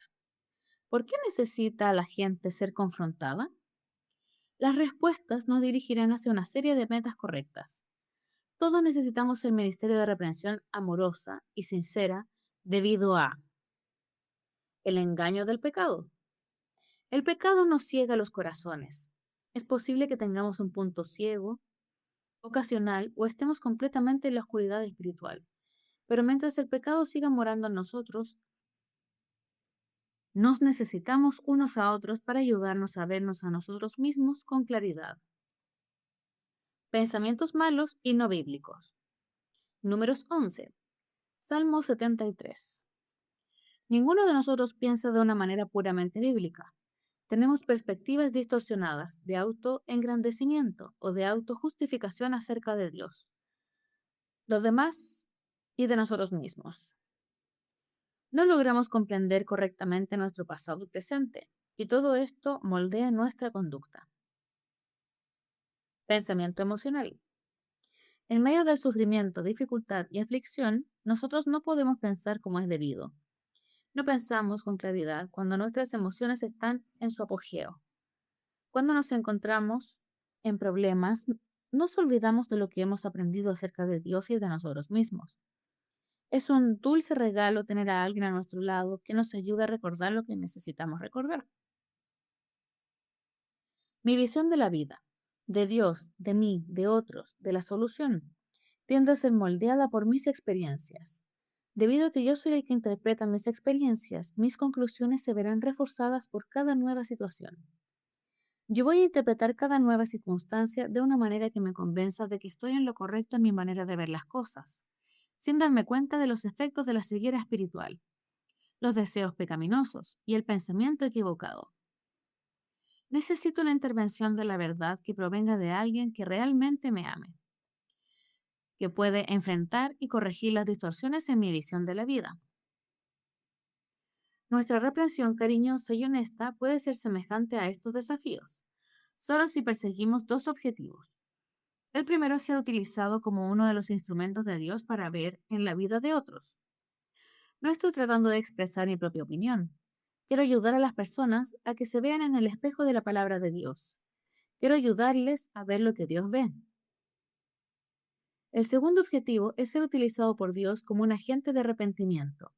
¿por qué necesita la gente ser confrontada? Las respuestas nos dirigirán hacia una serie de metas correctas. Todos necesitamos el ministerio de reprensión amorosa y sincera debido a el engaño del pecado. El pecado nos ciega los corazones. Es posible que tengamos un punto ciego, ocasional o estemos completamente en la oscuridad espiritual. Pero mientras el pecado siga morando en nosotros, nos necesitamos unos a otros para ayudarnos a vernos a nosotros mismos con claridad. Pensamientos malos y no bíblicos. Números 11. Salmo 73. Ninguno de nosotros piensa de una manera puramente bíblica. Tenemos perspectivas distorsionadas de autoengrandecimiento o de autojustificación acerca de Dios, los demás y de nosotros mismos. No logramos comprender correctamente nuestro pasado y presente, y todo esto moldea nuestra conducta. Pensamiento emocional. En medio del sufrimiento, dificultad y aflicción, nosotros no podemos pensar como es debido. No pensamos con claridad cuando nuestras emociones están en su apogeo. Cuando nos encontramos en problemas, nos olvidamos de lo que hemos aprendido acerca de Dios y de nosotros mismos. Es un dulce regalo tener a alguien a nuestro lado que nos ayude a recordar lo que necesitamos recordar. Mi visión de la vida, de Dios, de mí, de otros, de la solución, tiende a ser moldeada por mis experiencias. Debido a que yo soy el que interpreta mis experiencias, mis conclusiones se verán reforzadas por cada nueva situación. Yo voy a interpretar cada nueva circunstancia de una manera que me convenza de que estoy en lo correcto en mi manera de ver las cosas, sin darme cuenta de los efectos de la ceguera espiritual, los deseos pecaminosos y el pensamiento equivocado. Necesito una intervención de la verdad que provenga de alguien que realmente me ame, que puede enfrentar y corregir las distorsiones en mi visión de la vida. Nuestra reprensión cariñosa y honesta puede ser semejante a estos desafíos, solo si perseguimos dos objetivos. El primero es ser utilizado como uno de los instrumentos de Dios para ver en la vida de otros. No estoy tratando de expresar mi propia opinión. Quiero ayudar a las personas a que se vean en el espejo de la palabra de Dios. Quiero ayudarles a ver lo que Dios ve. El segundo objetivo es ser utilizado por Dios como un agente de arrepentimiento.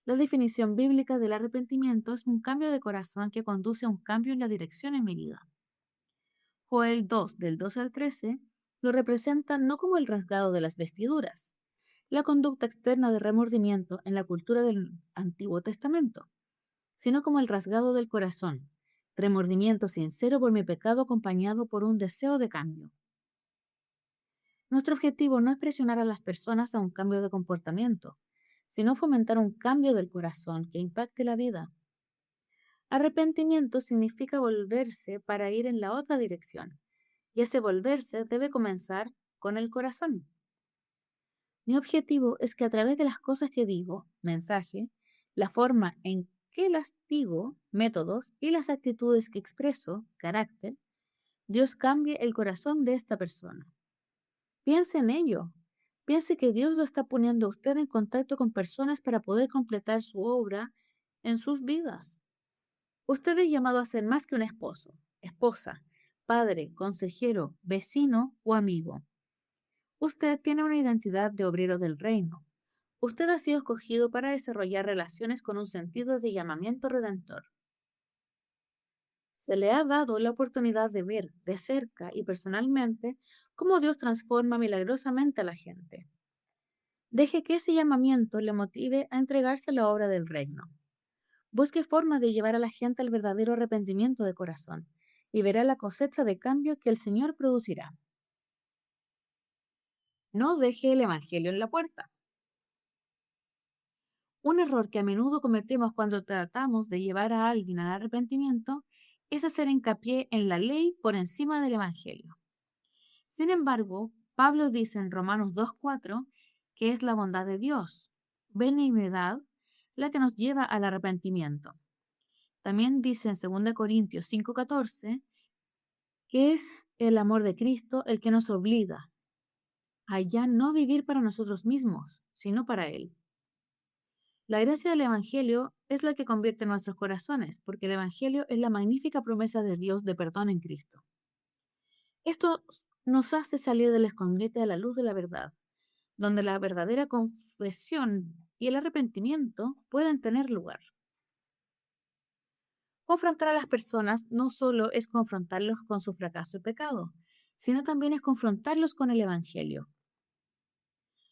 La definición bíblica del arrepentimiento es un cambio de corazón que conduce a un cambio en la dirección en mi vida. Joel 2, del 12 al 13, lo representa no como el rasgado de las vestiduras, la conducta externa de remordimiento en la cultura del Antiguo Testamento, sino como el rasgado del corazón, remordimiento sincero por mi pecado acompañado por un deseo de cambio. Nuestro objetivo no es presionar a las personas a un cambio de comportamiento, sino fomentar un cambio del corazón que impacte la vida. Arrepentimiento significa volverse para ir en la otra dirección, y ese volverse debe comenzar con el corazón. Mi objetivo es que a través de las cosas que digo, mensaje, la forma en que las digo, métodos y las actitudes que expreso, carácter, Dios cambie el corazón de esta persona. Piense en ello. Piense que Dios lo está poniendo a usted en contacto con personas para poder completar su obra en sus vidas. Usted es llamado a ser más que un esposo, esposa, padre, consejero, vecino o amigo. Usted tiene una identidad de obrero del reino. Usted ha sido escogido para desarrollar relaciones con un sentido de llamamiento redentor. Se le ha dado la oportunidad de ver de cerca y personalmente cómo Dios transforma milagrosamente a la gente. Deje que ese llamamiento le motive a entregarse a la obra del reino. Busque formas de llevar a la gente al verdadero arrepentimiento de corazón y verá la cosecha de cambio que el Señor producirá. No deje el Evangelio en la puerta. Un error que a menudo cometemos cuando tratamos de llevar a alguien al arrepentimiento es hacer hincapié en la ley por encima del Evangelio. Sin embargo, Pablo dice en Romanos 2:4 que es la bondad de Dios, benignidad, la que nos lleva al arrepentimiento. También dice en 2 Corintios 5:14 que es el amor de Cristo el que nos obliga a ya no vivir para nosotros mismos, sino para Él. La gracia del Evangelio es la que convierte nuestros corazones, porque el Evangelio es la magnífica promesa de Dios de perdón en Cristo. Esto nos hace salir del escondite a la luz de la verdad, donde la verdadera confesión y el arrepentimiento pueden tener lugar. Confrontar a las personas no solo es confrontarlos con su fracaso y pecado, sino también es confrontarlos con el Evangelio.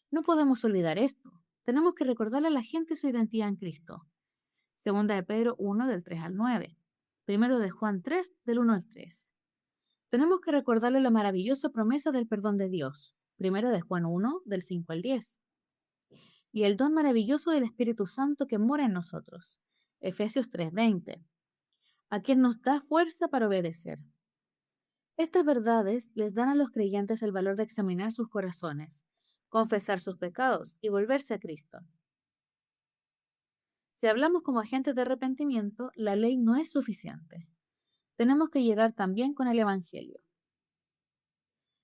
No podemos olvidar esto. Tenemos que recordarle a la gente su identidad en Cristo. Segunda de Pedro 1 del 3 al 9. Primero de Juan 3 del 1 al 3. Tenemos que recordarle la maravillosa promesa del perdón de Dios. Primero de Juan 1 del 5 al 10. Y el don maravilloso del Espíritu Santo que mora en nosotros. Efesios 3:20. A quien nos da fuerza para obedecer. Estas verdades les dan a los creyentes el valor de examinar sus corazones, confesar sus pecados y volverse a Cristo. Si hablamos como agentes de arrepentimiento, la ley no es suficiente. Tenemos que llegar también con el Evangelio.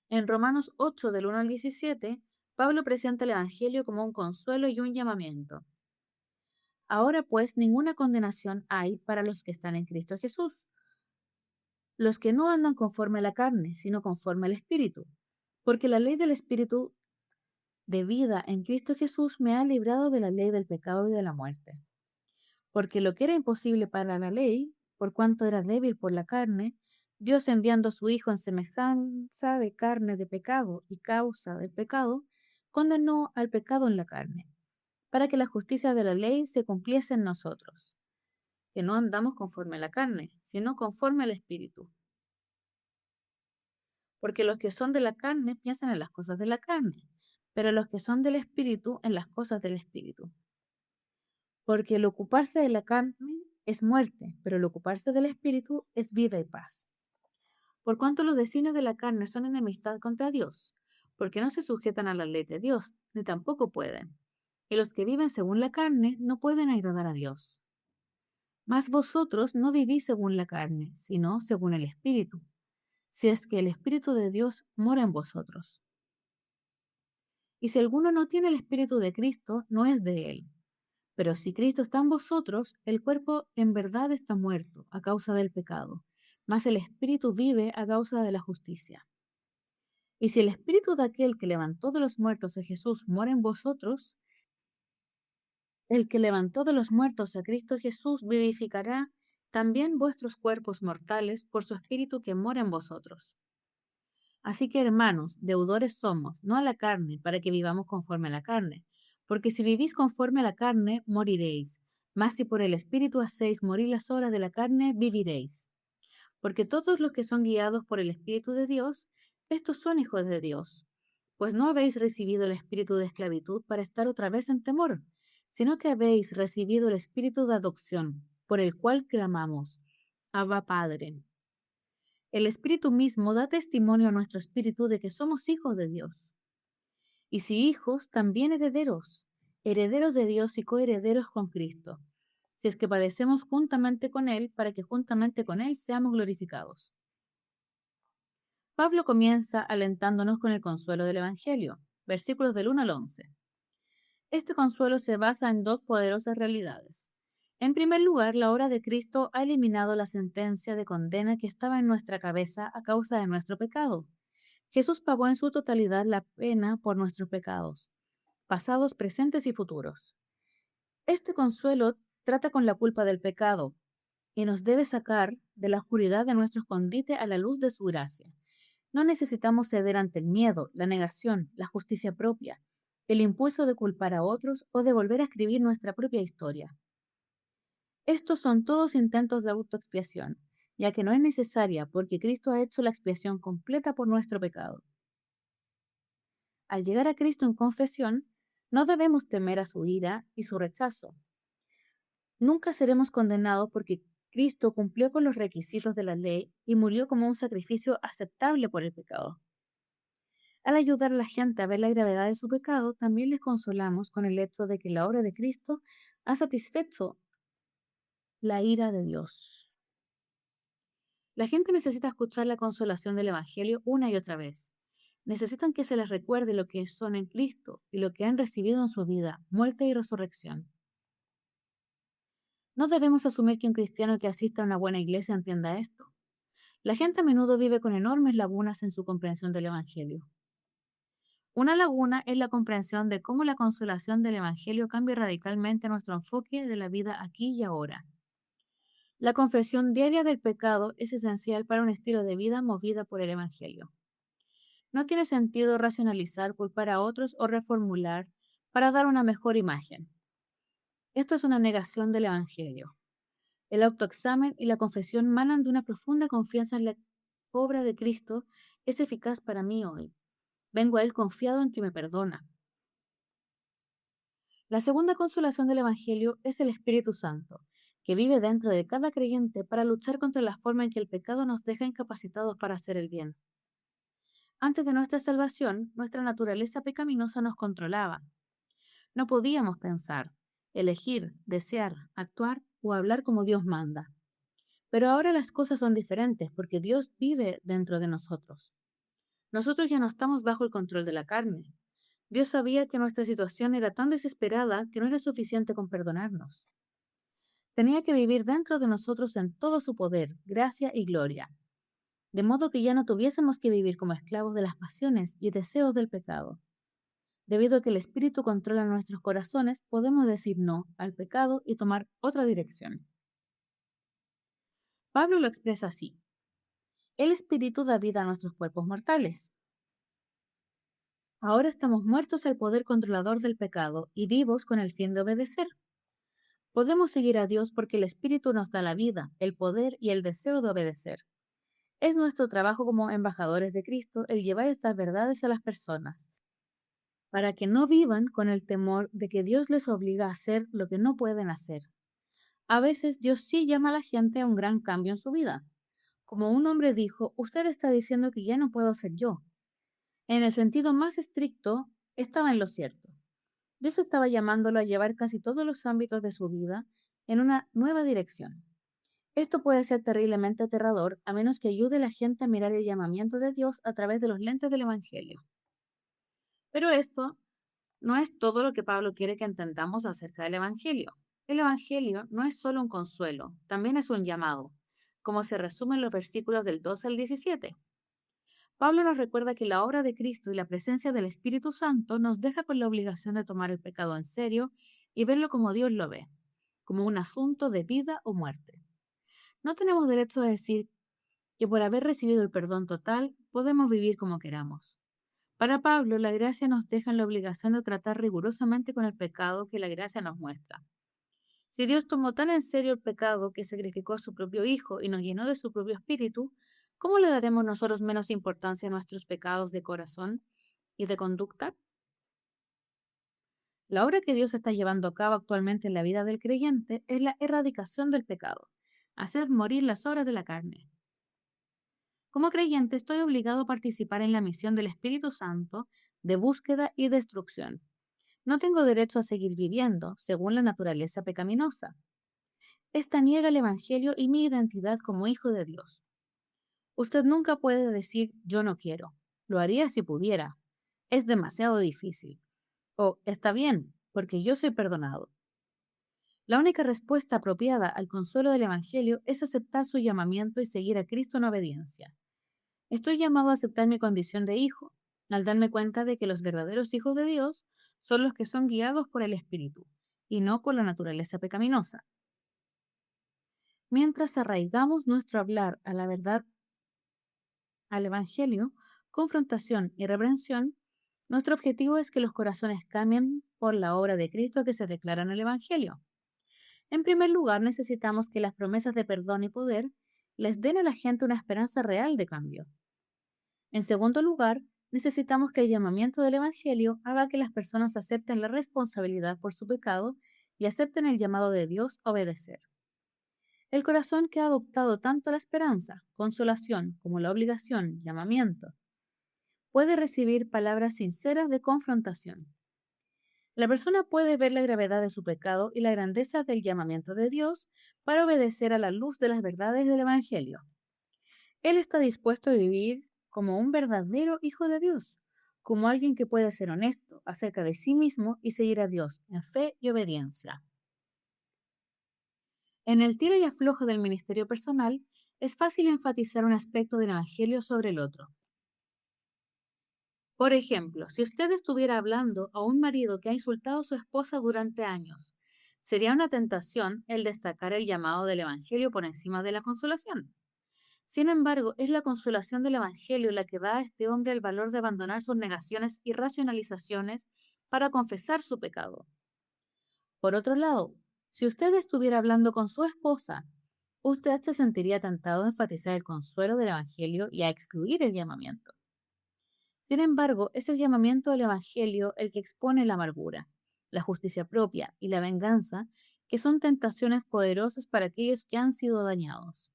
En Romanos 8 del 1 al 17, Pablo presenta el Evangelio como un consuelo y un llamamiento. Ahora pues ninguna condenación hay para los que están en Cristo Jesús, los que no andan conforme a la carne, sino conforme al Espíritu, porque la ley del Espíritu de vida en Cristo Jesús me ha librado de la ley del pecado y de la muerte. Porque lo que era imposible para la ley, por cuanto era débil por la carne, Dios enviando a su Hijo en semejanza de carne de pecado y causa del pecado, condenó al pecado en la carne, para que la justicia de la ley se cumpliese en nosotros, que no andamos conforme a la carne, sino conforme al Espíritu. Porque los que son de la carne piensan en las cosas de la carne, pero los que son del Espíritu en las cosas del Espíritu. Porque el ocuparse de la carne es muerte, pero el ocuparse del Espíritu es vida y paz. Por cuanto los designios de la carne son enemistad contra Dios, porque no se sujetan a la ley de Dios, ni tampoco pueden. Y los que viven según la carne no pueden agradar a Dios. Mas vosotros no vivís según la carne, sino según el Espíritu, si es que el Espíritu de Dios mora en vosotros. Y si alguno no tiene el Espíritu de Cristo, no es de él. Pero si Cristo está en vosotros, el cuerpo en verdad está muerto a causa del pecado, mas el Espíritu vive a causa de la justicia. Y si el Espíritu de aquel que levantó de los muertos a Jesús mora en vosotros, el que levantó de los muertos a Cristo Jesús vivificará también vuestros cuerpos mortales por su Espíritu que mora en vosotros. Así que, hermanos, deudores somos, no a la carne, para que vivamos conforme a la carne. Porque si vivís conforme a la carne, moriréis. Mas si por el Espíritu hacéis morir las obras de la carne, viviréis. Porque todos los que son guiados por el Espíritu de Dios, estos son hijos de Dios. Pues no habéis recibido el espíritu de esclavitud para estar otra vez en temor, sino que habéis recibido el espíritu de adopción, por el cual clamamos, Abba Padre. El Espíritu mismo da testimonio a nuestro espíritu de que somos hijos de Dios. Y si hijos, también herederos, herederos de Dios y coherederos con Cristo, si es que padecemos juntamente con Él, para que juntamente con Él seamos glorificados. Pablo comienza alentándonos con el consuelo del Evangelio, versículos del 1 al 11. Este consuelo se basa en dos poderosas realidades. En primer lugar, la obra de Cristo ha eliminado la sentencia de condena que estaba en nuestra cabeza a causa de nuestro pecado. Jesús pagó en su totalidad la pena por nuestros pecados, pasados, presentes y futuros. Este consuelo trata con la culpa del pecado, y nos debe sacar de la oscuridad de nuestro escondite a la luz de su gracia. No necesitamos ceder ante el miedo, la negación, la justicia propia, el impulso de culpar a otros o de volver a escribir nuestra propia historia. Estos son todos intentos de autoexpiación, ya que no es necesaria porque Cristo ha hecho la expiación completa por nuestro pecado. Al llegar a Cristo en confesión, no debemos temer a su ira y su rechazo. Nunca seremos condenados porque Cristo cumplió con los requisitos de la ley y murió como un sacrificio aceptable por el pecado. Al ayudar a la gente a ver la gravedad de su pecado, también les consolamos con el hecho de que la obra de Cristo ha satisfecho la ira de Dios. La gente necesita escuchar la consolación del Evangelio una y otra vez. Necesitan que se les recuerde lo que son en Cristo y lo que han recibido en su vida, muerte y resurrección. No debemos asumir que un cristiano que asista a una buena iglesia entienda esto. La gente a menudo vive con enormes lagunas en su comprensión del Evangelio. Una laguna es la comprensión de cómo la consolación del Evangelio cambia radicalmente nuestro enfoque de la vida aquí y ahora. La confesión diaria del pecado es esencial para un estilo de vida movida por el Evangelio. No tiene sentido racionalizar, culpar a otros o reformular para dar una mejor imagen. Esto es una negación del Evangelio. El autoexamen y la confesión manan de una profunda confianza en la obra de Cristo. Es eficaz para mí hoy. Vengo a Él confiado en que me perdona. La segunda consolación del Evangelio es el Espíritu Santo, que vive dentro de cada creyente para luchar contra la forma en que el pecado nos deja incapacitados para hacer el bien. Antes de nuestra salvación, nuestra naturaleza pecaminosa nos controlaba. No podíamos pensar, elegir, desear, actuar o hablar como Dios manda. Pero ahora las cosas son diferentes porque Dios vive dentro de nosotros. Nosotros ya no estamos bajo el control de la carne. Dios sabía que nuestra situación era tan desesperada que no era suficiente con perdonarnos. Tenía que vivir dentro de nosotros en todo su poder, gracia y gloria, de modo que ya no tuviésemos que vivir como esclavos de las pasiones y deseos del pecado. Debido a que el Espíritu controla nuestros corazones, podemos decir no al pecado y tomar otra dirección. Pablo lo expresa así. El Espíritu da vida a nuestros cuerpos mortales. Ahora estamos muertos al poder controlador del pecado y vivos con el fin de obedecer. Podemos seguir a Dios porque el Espíritu nos da la vida, el poder y el deseo de obedecer. Es nuestro trabajo como embajadores de Cristo el llevar estas verdades a las personas, para que no vivan con el temor de que Dios les obliga a hacer lo que no pueden hacer. A veces Dios sí llama a la gente a un gran cambio en su vida. Como un hombre dijo, usted está diciendo que ya no puedo ser yo. En el sentido más estricto, estaba en lo cierto. Dios estaba llamándolo a llevar casi todos los ámbitos de su vida en una nueva dirección. Esto puede ser terriblemente aterrador a menos que ayude a la gente a mirar el llamamiento de Dios a través de los lentes del Evangelio. Pero esto no es todo lo que Pablo quiere que entendamos acerca del Evangelio. El Evangelio no es solo un consuelo, también es un llamado, como se resume en los versículos del 12 al 17. Pablo nos recuerda que la obra de Cristo y la presencia del Espíritu Santo nos deja con la obligación de tomar el pecado en serio y verlo como Dios lo ve, como un asunto de vida o muerte. No tenemos derecho a decir que por haber recibido el perdón total podemos vivir como queramos. Para Pablo, la gracia nos deja en la obligación de tratar rigurosamente con el pecado que la gracia nos muestra. Si Dios tomó tan en serio el pecado que sacrificó a su propio Hijo y nos llenó de su propio Espíritu, ¿cómo le daremos nosotros menos importancia a nuestros pecados de corazón y de conducta? La obra que Dios está llevando a cabo actualmente en la vida del creyente es la erradicación del pecado, hacer morir las obras de la carne. Como creyente estoy obligado a participar en la misión del Espíritu Santo de búsqueda y destrucción. No tengo derecho a seguir viviendo según la naturaleza pecaminosa. Esta niega el Evangelio y mi identidad como hijo de Dios. Usted nunca puede decir yo no quiero. Lo haría si pudiera. Es demasiado difícil. O está bien, porque yo soy perdonado. La única respuesta apropiada al consuelo del Evangelio es aceptar su llamamiento y seguir a Cristo en obediencia. Estoy llamado a aceptar mi condición de hijo, al darme cuenta de que los verdaderos hijos de Dios son los que son guiados por el Espíritu, y no por la naturaleza pecaminosa. Mientras arraigamos nuestro hablar a la verdad, al Evangelio, confrontación y reprensión, nuestro objetivo es que los corazones cambien por la obra de Cristo que se declara en el Evangelio. En primer lugar, necesitamos que las promesas de perdón y poder les den a la gente una esperanza real de cambio. En segundo lugar, necesitamos que el llamamiento del Evangelio haga que las personas acepten la responsabilidad por su pecado y acepten el llamado de Dios a obedecer. El corazón que ha adoptado tanto la esperanza, consolación como la obligación, llamamiento, puede recibir palabras sinceras de confrontación. La persona puede ver la gravedad de su pecado y la grandeza del llamamiento de Dios para obedecer a la luz de las verdades del Evangelio. Él está dispuesto a vivir como un verdadero hijo de Dios, como alguien que puede ser honesto acerca de sí mismo y seguir a Dios en fe y obediencia. En el tira y afloja del ministerio personal, es fácil enfatizar un aspecto del Evangelio sobre el otro. Por ejemplo, si usted estuviera hablando a un marido que ha insultado a su esposa durante años, sería una tentación el destacar el llamado del Evangelio por encima de la consolación. Sin embargo, es la consolación del Evangelio la que da a este hombre el valor de abandonar sus negaciones y racionalizaciones para confesar su pecado. Por otro lado, si usted estuviera hablando con su esposa, usted se sentiría tentado a enfatizar el consuelo del Evangelio y a excluir el llamamiento. Sin embargo, es el llamamiento del Evangelio el que expone la amargura, la justicia propia y la venganza, que son tentaciones poderosas para aquellos que han sido dañados.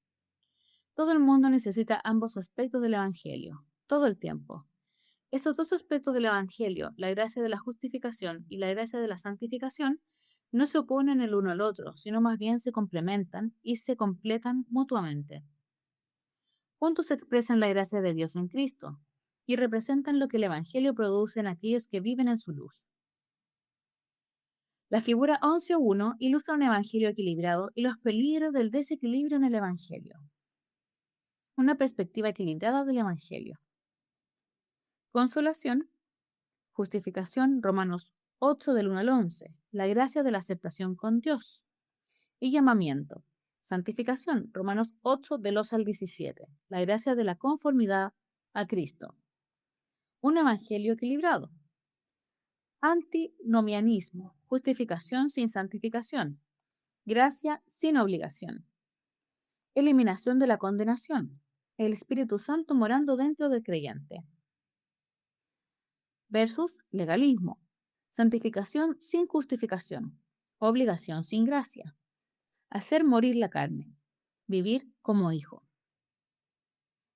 Todo el mundo necesita ambos aspectos del Evangelio, todo el tiempo. Estos dos aspectos del Evangelio, la gracia de la justificación y la gracia de la santificación, no se oponen el uno al otro, sino más bien se complementan y se completan mutuamente. Juntos expresan la gracia de Dios en Cristo y representan lo que el Evangelio produce en aquellos que viven en su luz. La figura 11.1 ilustra un Evangelio equilibrado y los peligros del desequilibrio en el Evangelio. Una perspectiva equilibrada del Evangelio. Consolación, justificación, Romanos 8 del 1 al 11, la gracia de la aceptación con Dios. Y llamamiento, santificación, Romanos 8 del 2 al 17, la gracia de la conformidad a Cristo. Un evangelio equilibrado. Antinomianismo, justificación sin santificación, gracia sin obligación. Eliminación de la condenación, el Espíritu Santo morando dentro del creyente. Versus legalismo, santificación sin justificación, obligación sin gracia. Hacer morir la carne, vivir como hijo.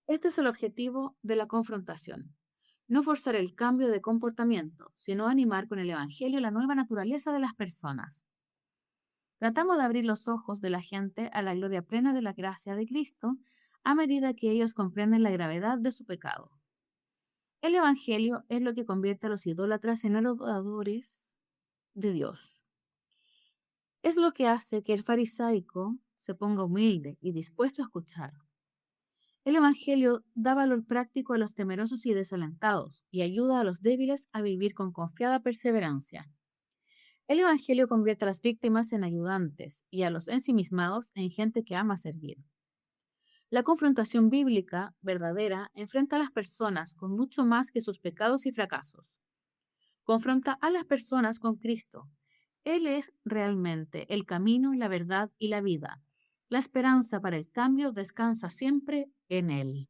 Este es el objetivo de la confrontación. No forzar el cambio de comportamiento, sino animar con el Evangelio la nueva naturaleza de las personas. Tratamos de abrir los ojos de la gente a la gloria plena de la gracia de Cristo a medida que ellos comprenden la gravedad de su pecado. El Evangelio es lo que convierte a los idólatras en adoradores de Dios. Es lo que hace que el farisaico se ponga humilde y dispuesto a escuchar. El Evangelio da valor práctico a los temerosos y desalentados y ayuda a los débiles a vivir con confiada perseverancia. El Evangelio convierte a las víctimas en ayudantes y a los ensimismados en gente que ama servir. La confrontación bíblica verdadera enfrenta a las personas con mucho más que sus pecados y fracasos. Confronta a las personas con Cristo. Él es realmente el camino, la verdad y la vida. La esperanza para el cambio descansa siempre en Él.